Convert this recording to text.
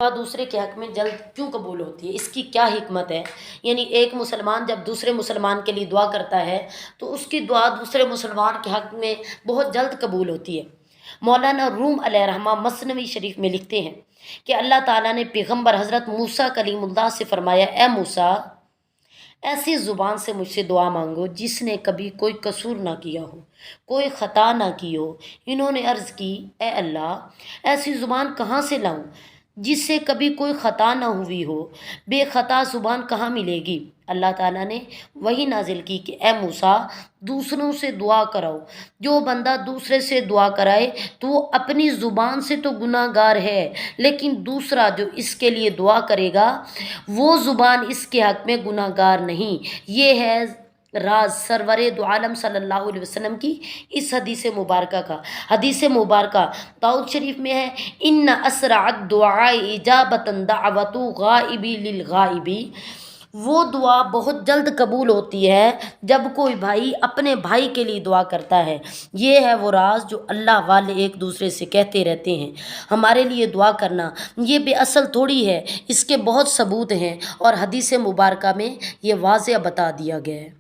دعا دوسرے کے حق میں جلد کیوں قبول ہوتی ہے، اس کی کیا حکمت ہے؟ یعنی ایک مسلمان جب دوسرے مسلمان کے لیے دعا کرتا ہے تو اس کی دعا دوسرے مسلمان کے حق میں بہت جلد قبول ہوتی ہے۔ مولانا روم علیہ رحمہ مثنوی شریف میں لکھتے ہیں کہ اللہ تعالیٰ نے پیغمبر حضرت موسیٰ کلیم اللہ سے فرمایا، اے موسیٰ، ایسی زبان سے مجھ سے دعا مانگو جس نے کبھی کوئی قصور نہ کیا ہو، کوئی خطا نہ کی ہو۔ انہوں نے عرض کی، اے اللہ، ایسی زبان کہاں سے لاؤں جس سے کبھی کوئی خطا نہ ہوئی ہو؟ بے خطا زبان کہاں ملے گی؟ اللہ تعالیٰ نے وہی نازل کی کہ اے موسیٰ، دوسروں سے دعا کراؤ۔ جو بندہ دوسرے سے دعا کرائے تو وہ اپنی زبان سے تو گناہ گار ہے، لیکن دوسرا جو اس کے لیے دعا کرے گا وہ زبان اس کے حق میں گناہ گار نہیں۔ یہ ہے راز سرور دو عالم صلی اللہ علیہ وسلم کی اس حدیث مبارکہ کا۔ حدیث مبارکہ داؤد شریف میں ہے، ان اسرع الدعاء اجابۃ دعوت غائبی للغائبی۔ وہ دعا بہت جلد قبول ہوتی ہے جب کوئی بھائی اپنے بھائی کے لیے دعا کرتا ہے۔ یہ ہے وہ راز جو اللہ والے ایک دوسرے سے کہتے رہتے ہیں۔ ہمارے لیے دعا کرنا یہ بے اصل تھوڑی ہے، اس کے بہت ثبوت ہیں اور حدیث مبارکہ میں یہ واضح بتا دیا گیا ہے۔